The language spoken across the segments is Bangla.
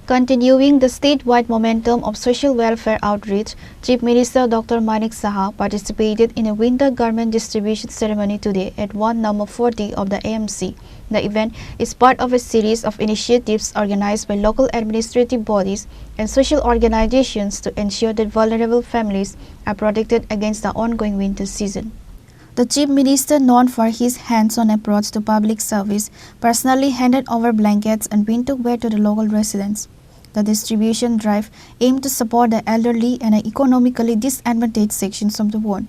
Continuing the statewide momentum of social welfare outreach, Chief Minister Dr. Manik Saha participated in a winter garment distribution ceremony today at Ward number 40 of the AMC. The event is part of a series of initiatives organized by local administrative bodies and social organizations to ensure that vulnerable families are protected against the ongoing winter season. The Chief Minister, known for his hands-on approach to public service, personally handed over blankets and winter wear to the local residents. The distribution drive aimed to support the elderly and economically disadvantaged sections of the ward.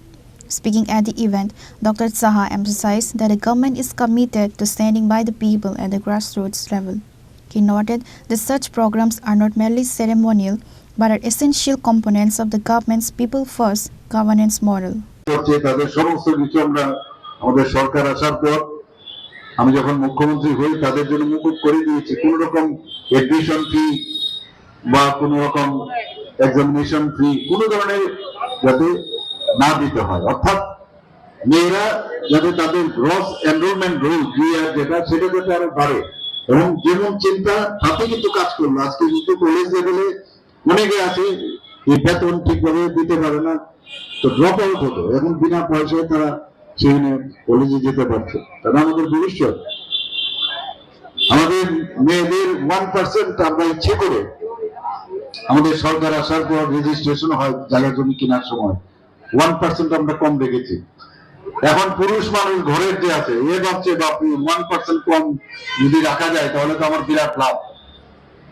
Speaking at the event, Dr. Saha emphasized that the government is committed to standing by the people at the grassroots level. He noted that such programs are not merely ceremonial, but are essential components of the government's people-first governance model. আমি যখন মুখ্যমন্ত্রী হই তাদের জন্য মুকুব করে দিয়েছি কোন রকম এডমিশন ফি বা কোন রকম এক্সামিনেশন ফি কোন ধরনের যাতে না দিতে হয়, অর্থাৎ মেয়েরা যাতে তাদের গ্রস এনরোলমেন্ট রোল যেটা সেটা যাতে আরো বাড়ে এবং যেমন চিন্তা তাতে কিন্তু কাজ করলো। আজকে কিন্তু কলেজ লেভেলে অনেকে আছে এই বেতন ঠিকভাবে দিতে পারে না, তো ড্রপ আউট হতো, এখন বিনা পয়সায় তারা সেখানে কলেজে যেতে পারছে। তারা আমাদের ভবিষ্যৎ। আমাদের মেয়েদের 1% আমরা ইচ্ছে করে আমাদের সরকার আসার পর রেজিস্ট্রেশন হয় জায়গা জমি কেনার সময় 1% আমরা কম রেখেছি। এখন পুরুষ মানুষ ঘরের যে আছে এ ভাবছে বাপু 1% কম যদি রাখা যায় তাহলে তো আমার বিরাট লাভ।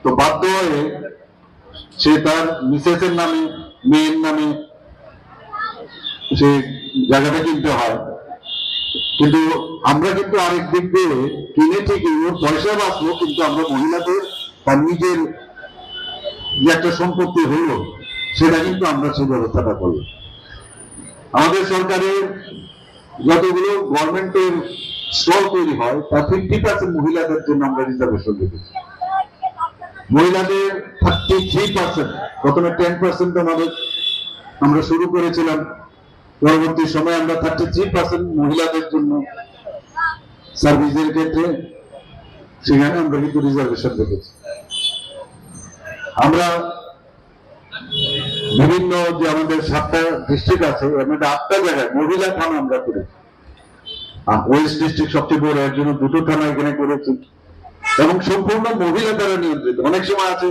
তো বাধ্য হয়ে সে তার মিসেসের নামে মেয়ের নামে সে জায়গাটা কিনতে হয়। কিন্তু আমরা কিন্তু আরেক দিক দিয়ে কিনে ঠিকই ওর পয়সা বাঁচলো, কিন্তু আমরা মহিলাদের তার নিজের যে একটা সম্পত্তি হলো সেটা কিন্তু আমরা সেই ব্যবস্থাটা করলাম। আমাদের সরকারের যতগুলো গভর্নমেন্টের স্টল তৈরি হয় তার 50% মহিলাদের জন্য আমরা রিজার্ভেশন রেখেছি। মহিলাদের 33%, প্রথমে 10% আমরা শুরু করেছিলাম, পরবর্তী সময় আমরা 33% মহিলাদের জন্য সার্ভিসের ক্ষেত্রে সেখানে আমরা কিন্তু রিজার্ভেশন রেখেছি। আমরা বিভিন্ন যে আমাদের 7টা ডিস্ট্রিক্ট আছে এর মধ্যে 8টা জায়গায় মহিলা থানা আমরা করেছি। ওয়েস্ট ডিস্ট্রিক্ট সবচেয়ে বড়, এর জন্য 2টো থানা এখানে করেছি এবং সম্পূর্ণ মহিলা দ্বারা নিয়ন্ত্রিত। অনেক সময় আছে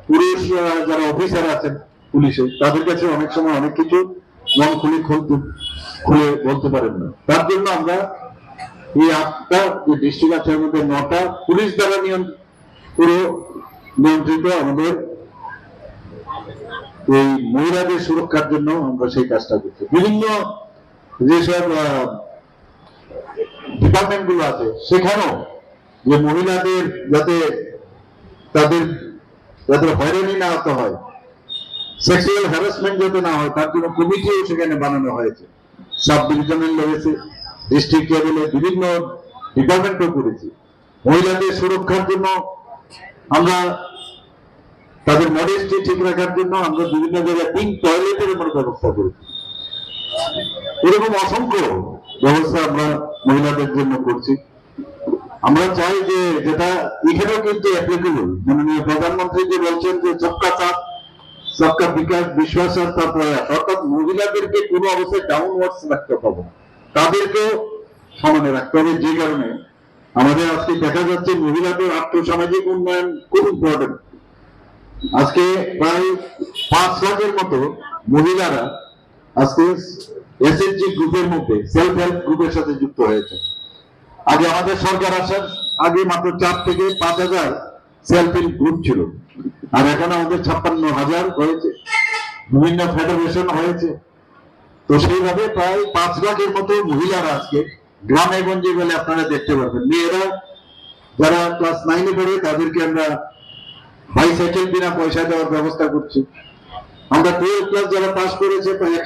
পুরুষ যারা অফিসার আছেন পুলিশে তাদের কাছে অনেক সময় অনেক কিছু মন খুলে বলতে পারেন না, তার জন্য আমরা এই 8টা যে ডিস্ট্রিক্ট আছে এর মধ্যে 9টা পুলিশ দ্বারা নিয়ন্ত্রিত আমাদের এই মহিলাদের সুরক্ষার জন্য আমরা সেই কাজটা করছি। বিভিন্ন যেসব ডিপার্টমেন্ট গুলো আছে সেখানেও যে মহিলাদের যাতে হয়রানি না হতে হয়, সেক্সুয়াল হ্যারাসমেন্ট যাতে না হয় তার জন্য কমিটিও সেখানে বানানো হয়েছে। সাব ডিভিশনাল লেভেলে, ডিস্ট্রিক্ট লেভেলে বিভিন্ন ডিপার্টমেন্টও করেছি। মহিলাদের সুরক্ষার জন্য আমরা তাদের মডেস্টি ঠিক রাখার জন্য আমরা বিভিন্ন জায়গায় পিঙ্ক টয়লেটের উপর ব্যবস্থা করেছি। এরকম অসংখ্য ব্যবস্থা আমরা মহিলাদের জন্য করছি। আমরা চাই যে যেটা এখানেও কিন্তু অ্যাপ্লিকেবল, মাননীয় প্রধানমন্ত্রী যে বলছেন যে সবকা সাথ সবকা বিকাশ বিশ্বাস আর তার প্রয়াস, অর্থাৎ মহিলাদেরকে কোনো অবস্থায় ডাউনওয়ার্ডস রাখতে হবে না, তাদেরকেও সমানে রাখতে হবে। যে কারণে আমাদের আজকে দেখা যাচ্ছে মহিলাদের আর্থসামাজিক উন্নয়ন খুব ইম্পর্টেন্ট। আজকে প্রায় 5 লাখের মতো মহিলারা আজকে এসএইচজি গ্রুপের মধ্যে সেলফ হেল্প গ্রুপের সাথে যুক্ত হয়েছে। আগে আমাদের সরকার আসার আগে মাত্র 4 থেকে 5,000 সেলফ হেল্প গ্রুপ ছিল, আর এখন আমাদের 56,000 হয়েছে, বিভিন্ন ফেডারেশন হয়েছে। তো সেইভাবে প্রায় 5 লাখের মতো মহিলারা আজকে গ্রামে গঞ্জে গেলে আপনারা দেখতে পাবেন। মেয়েরা যারা ক্লাস 9-এ পড়ে তাদেরকে আমরা বাইসাইকেল বিনা পয়সা দেওয়ার ব্যবস্থা করছি। আমরা 12 ক্লাস যারা পাস করেছে প্রায়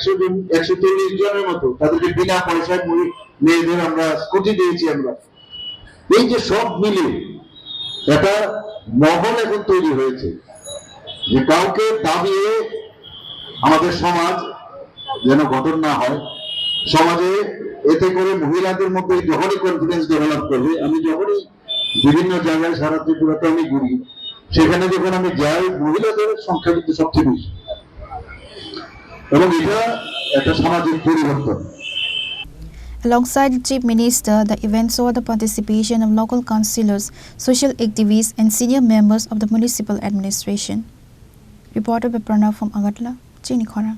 140 জনের মতো তাদেরকে বিনা পয়সায় মেয়েদের আমরা স্কুটি দিয়েছি। আমরা এই যে সব মিলে একটা মহল এখন তৈরি হয়েছে যে কাউকে দাবিয়ে আমাদের সমাজ যেন গঠন না হয়। সমাজে এতে করে মহিলাদের মধ্যে যখনই কনফিডেন্স ডেভেলপ করবে, আমি যখনই বিভিন্ন জায়গায় সারা ত্রিপুরাতে আমি ঘুরি সেখানে যখন আমি যাই মহিলাদের সংখ্যা কিন্তু সবচেয়ে বেশি, এবং এটা একটা সামাজিক পরিবর্তন। Alongside the Chief Minister, the event saw the participation of local councillors, social activists and senior members of the municipal administration. Reported by Pranav from Agartala, Chini Khora.